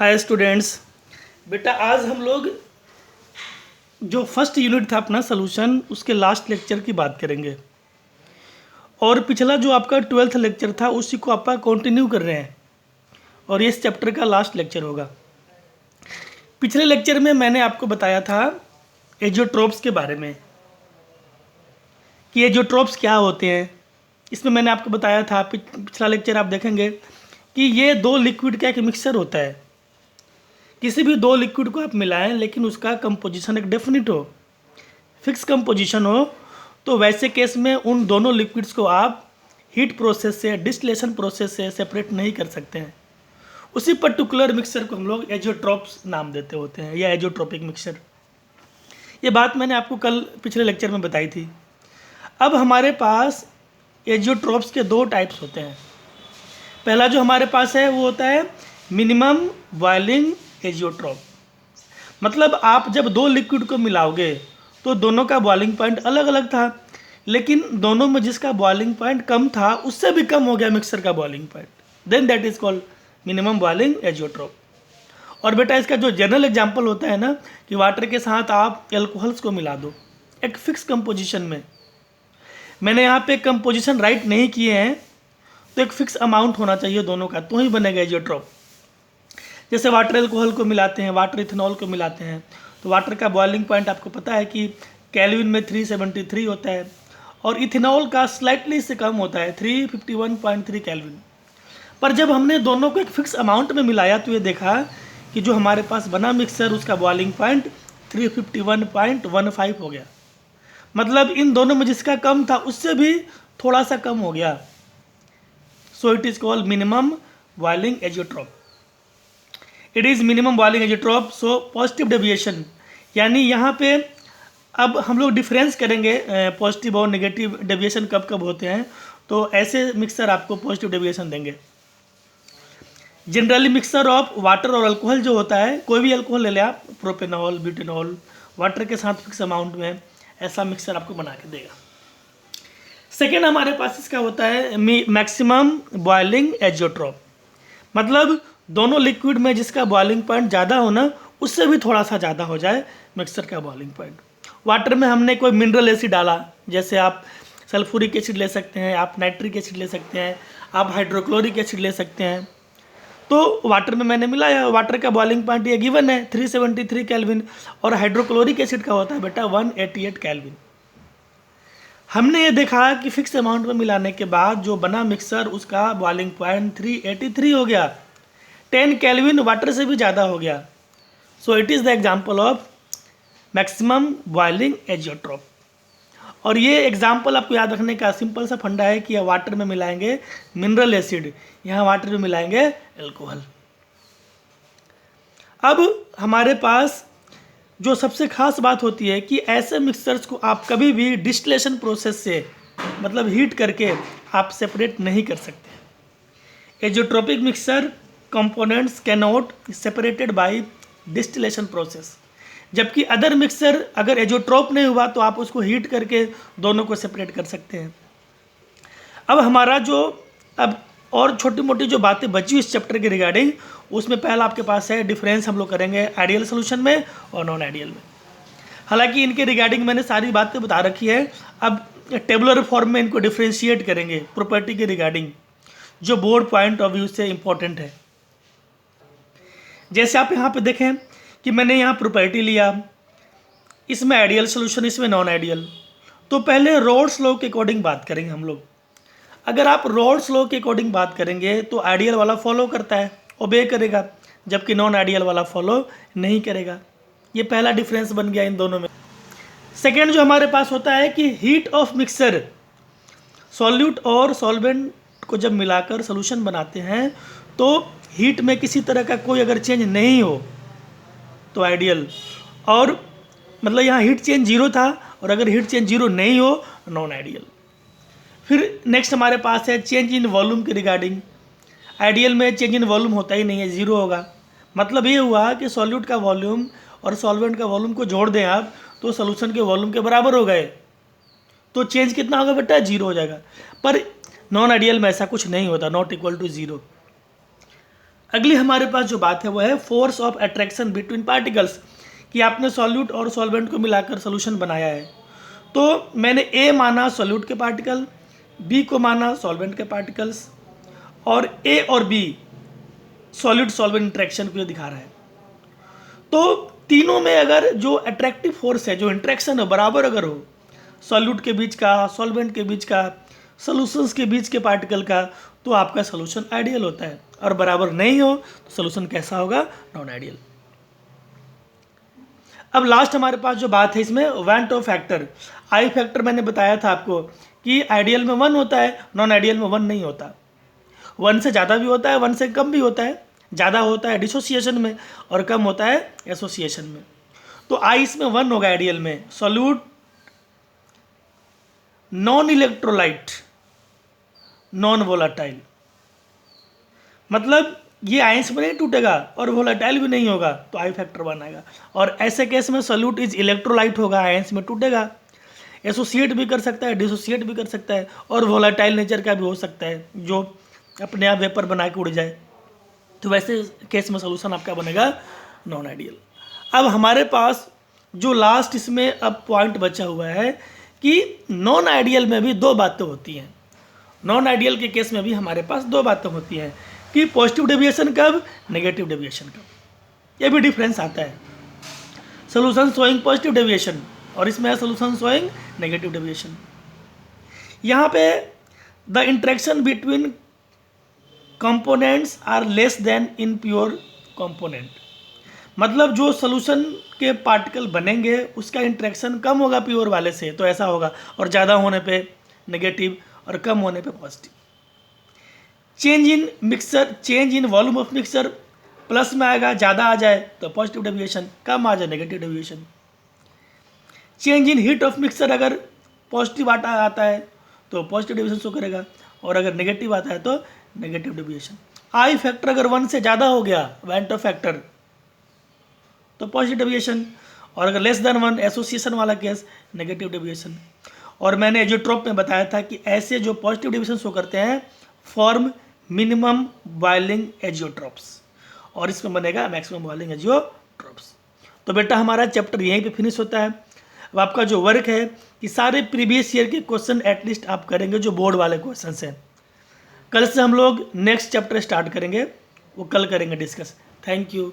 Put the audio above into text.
Hi students. बेटा आज हम लोग जो फर्स्ट यूनिट था अपना सोल्यूशन उसके लास्ट लेक्चर की बात करेंगे और पिछला जो आपका 12th लेक्चर था उसी को आपका कंटिन्यू कर रहे हैं और ये इस चैप्टर का लास्ट लेक्चर होगा। पिछले लेक्चर में मैंने आपको बताया था एजियोट्रोप्स के बारे में कि एजियोट्रोप्स क्या होते हैं। इसमें मैंने आपको बताया था, पिछला लेक्चर आप देखेंगे कि ये दो लिक्विड का एक मिक्सचर होता है। किसी भी दो लिक्विड को आप मिलाएं लेकिन उसका कंपोजिशन एक डेफिनिट हो, फिक्स कंपोजिशन हो, तो वैसे केस में उन दोनों लिक्विड्स को आप हीट प्रोसेस से, डिस्टिलेशन प्रोसेस से सेपरेट नहीं कर सकते हैं। उसी पर्टिकुलर मिक्सचर को हम लोग एजियोट्रोप्स नाम देते होते हैं या एजियोट्रोपिक मिक्सचर। ये बात मैंने आपको कल पिछले लेक्चर में बताई थी। अब हमारे पास एजियोट्रोप्स के दो टाइप्स होते हैं। पहला जो हमारे पास है वो होता है मिनिमम बॉइलिंग एजियोट्रोप। मतलब आप जब दो लिक्विड को मिलाओगे तो दोनों का बॉइलिंग पॉइंट अलग अलग था, लेकिन दोनों में जिसका बॉइलिंग पॉइंट कम था उससे भी कम हो गया मिक्सर का boiling point, then that is called minimum boiling azeotrope. और बेटा इसका जो जनरल एग्जांपल होता है ना कि वाटर के साथ आप एल्कोहल्स को मिला दो एक फिक्स कंपोजिशन में। मैंने यहाँ पे कंपोजिशन राइट नहीं किए हैं, तो एक फिक्स अमाउंट होना चाहिए दोनों का, तो ही बनेगा एजियोट्रोप। जैसे वाटर एल्कोहल को मिलाते हैं, वाटर इथेनॉल को मिलाते हैं, तो वाटर का बॉइलिंग पॉइंट आपको पता है कि केल्विन में 373 होता है और इथेनॉल का स्लाइटली से कम होता है 351.3 केल्विन। पर जब हमने दोनों को एक फिक्स अमाउंट में मिलाया तो ये देखा कि जो हमारे पास बना मिक्सर उसका बॉइलिंग पॉइंट 351.15 हो गया। मतलब इन दोनों में जिसका कम था उससे भी थोड़ा सा कम हो गया। So it is called minimum boiling azeotrope. It is minimum boiling azeotrope. So positive deviation, यानी यहाँ पे अब हम लोग डिफरेंस करेंगे पॉजिटिव और नेगेटिव डेविएशन कब कब होते हैं। तो ऐसे मिक्सर आपको पॉजिटिव डेविएशन देंगे। जनरली मिक्सर ऑफ वाटर और अल्कोहल जो होता है, कोई भी अल्कोहल ले लें आप, प्रोपेनॉल, ब्यूटेनॉल, वाटर के साथ फिक्स अमाउंट में ऐसा मिक्सर आपको बना के देगा। सेकेंड हमारे पास इसका होता है मैक्सिमम बॉइलिंग एजियोट्रोप। मतलब दोनों लिक्विड में जिसका बॉइलिंग पॉइंट ज़्यादा हो ना उससे भी थोड़ा सा ज़्यादा हो जाए मिक्सर का बॉइलिंग पॉइंट। वाटर में हमने कोई मिनरल एसिड डाला, जैसे आप सल्फ्यूरिक एसिड ले सकते हैं, आप नाइट्रिक एसिड ले सकते हैं, आप हाइड्रोक्लोरिक एसिड ले सकते हैं। तो वाटर में मैंने मिलाया, वाटर का बॉइलिंग पॉइंट ये गिवन है 373 केल्विन और हाइड्रोक्लोरिक एसिड का होता है बेटा 188 केल्विन। हमने ये देखा कि फिक्स अमाउंट में मिलाने के बाद जो बना मिक्सर उसका बॉइलिंग पॉइंट 383 हो गया, 10 केल्विन वाटर से भी ज़्यादा हो गया। So it is the example of maximum boiling azeotrope. और ये एग्जाम्पल आपको याद रखने का सिंपल सा फंडा है कि वाटर में मिलाएंगे मिनरल एसिड, यहाँ वाटर में मिलाएंगे एल्कोहल। अब हमारे पास जो सबसे खास बात होती है कि ऐसे मिक्सचर्स को आप कभी भी डिस्टिलेशन प्रोसेस से, मतलब हीट करके आप सेपरेट नहीं कर सकते। Azeotropic mixture components can not separated by distillation process, जबकि अदर मिक्सचर अगर एजियोट्रोप नहीं हुआ तो आप उसको हीट करके दोनों को सेपरेट कर सकते हैं। अब हमारा जो अब और छोटी मोटी जो बातें बची इस चैप्टर के रिगार्डिंग, उसमें पहला आपके पास है डिफरेंस हम लोग करेंगे आइडियल सोल्यूशन में और नॉन आइडियल में। हालांकि इनके रिगार्डिंग मैंने सारी बातें बता रखी है, अब टेबुलर फॉर्म में इनको डिफ्रेंशिएट करेंगे प्रॉपर्टी के रिगार्डिंग, जो बोर्ड पॉइंट ऑफ व्यू से इंपॉर्टेंट है। जैसे आप यहाँ पे देखें कि मैंने यहाँ प्रॉपर्टी लिया, इसमें आइडियल सोल्यूशन, इसमें नॉन आइडियल। तो पहले रोल्स लॉ के अकॉर्डिंग बात करेंगे हम लोग। अगर आप रोल्स लॉ के अकॉर्डिंग बात करेंगे तो आइडियल वाला फॉलो करता है, ओबे करेगा, जबकि नॉन आइडियल वाला फॉलो नहीं करेगा। ये पहला डिफरेंस बन गया इन दोनों में। सेकेंड जो हमारे पास होता है कि हीट ऑफ मिक्सर, सॉल्यूट और सॉल्वेंट को जब मिलाकर सोल्यूशन बनाते हैं तो हीट में किसी तरह का कोई अगर चेंज नहीं हो तो आइडियल, और मतलब यहाँ हीट चेंज जीरो था और अगर हीट चेंज जीरो नहीं हो नॉन आइडियल। फिर नेक्स्ट हमारे पास है चेंज इन वॉल्यूम के रिगार्डिंग। आइडियल में चेंज इन वॉल्यूम होता ही नहीं है, जीरो होगा। मतलब ये हुआ कि सॉल्यूट का वॉल्यूम और सॉल्वेंट का वॉल्यूम को जोड़ दें आप तो सोल्यूशन के वॉल्यूम के बराबर हो गए, तो चेंज कितना होगा बेटा, जीरो हो जाएगा। पर नॉन आइडियल में ऐसा कुछ नहीं होता, नॉट इक्वल टू जीरो। अगली हमारे पास जो बात है वो है force of attraction between particles, कि आपने सॉल्यूट और सॉल्वेंट को मिलाकर सोल्यूशन बनाया है। तो मैंने ए माना सॉल्यूट के पार्टिकल, बी को माना सॉल्वेंट के पार्टिकल्स, और ए और बी सॉल्यूट सॉल्वेंट इंट्रैक्शन को दिखा रहा है। तो तीनों में अगर जो अट्रैक्टिव फोर्स है, जो इंट्रैक्शन है, बराबर अगर हो, सॉल्यूट के बीच का, सॉल्वेंट के बीच का, सॉल्यूशंस के बीच के पार्टिकल का, तो आपका सॉल्यूशन आइडियल होता है। और बराबर नहीं हो तो सॉल्यूशन कैसा होगा? Non ideal. अब लास्ट हमारे पास जो बात है इसमें van't Hoff factor, i factor मैंने बताया था आपको कि आइडियल में 1 होता है, नॉन आइडियल में 1 नहीं होता। 1 से ज़्यादा भी होता है, 1 से कम भी होता है। ज़्यादा होता है डिसोसिएशन में और कम होता है एसोसिएशन में। तो आई इसमें 1 होगा आइडियल में। Solute non electrolyte non volatile, मतलब ये आयंस में नहीं टूटेगा और वोलाटाइल भी नहीं होगा, तो आई फैक्टर 1 आएगा। और ऐसे केस में सॉल्यूट इज इलेक्ट्रोलाइट होगा, आयंस में टूटेगा, एसोसिएट भी कर सकता है, डिसोसिएट भी कर सकता है, और वोलाटाइल नेचर का भी हो सकता है, जो अपने आप वेपर बना के उड़ जाए। तो वैसे केस में सोल्यूशन आपका बनेगा नॉन आइडियल। अब हमारे पास जो लास्ट इसमें अब पॉइंट बचा हुआ है कि नॉन आइडियल में भी 2 बातें होती हैं। नॉन आइडियल के केस में भी हमारे पास 2 बातें होती हैं कि पॉजिटिव डेविएशन कब, नेगेटिव डेविएशन कब। ये भी डिफरेंस आता है। सोल्यूशन शोइंग पॉजिटिव डेविएशन और इसमें है सोल्यूशन शोइंग नेगेटिव डेविएशन। यहाँ पे the interaction between components are less than in pure component, मतलब जो सोल्यूशन के पार्टिकल बनेंगे उसका इंट्रैक्शन कम होगा प्योर वाले से, तो ऐसा होगा, और ज़्यादा होने पे नेगेटिव और कम होने पे positive. Change in mixer, change in volume of mixer plus में आएगा, ज़्यादा आ जाए तो पॉजिटिव डेविएशन, कम आ जाए negative deviation. Change in heat of mixer, अगर पॉजिटिव आता है तो पॉजिटिव डेविएशन शो करेगा, और अगर नेगेटिव आता है तो नेगेटिव डेविएशन। आई फैक्टर अगर 1 से ज़्यादा हो गया, वैन टो फैक्टर, तो पॉजिटिव डेविएशन, और अगर लेस देन 1 एसोसिएशन वाला केस, नेगेटिव डेविएशन। और मैंने एजियोट्रोप में बताया था कि ऐसे जो पॉजिटिव डेविएशन शो करते हैं फॉर्म मिनिमम बॉइलिंग एजियोट्रोप्स, और इसमें बनेगा मैक्सिमम बॉइलिंग एजियोट्रोप्स। तो बेटा हमारा चैप्टर यहीं पे फिनिश होता है। अब आपका जो वर्क है कि सारे प्रीवियस ईयर के क्वेश्चन एटलीस्ट आप करेंगे, जो बोर्ड वाले क्वेश्चन हैं। कल से हम लोग नेक्स्ट चैप्टर स्टार्ट करेंगे, वो कल करेंगे डिस्कस। Thank you.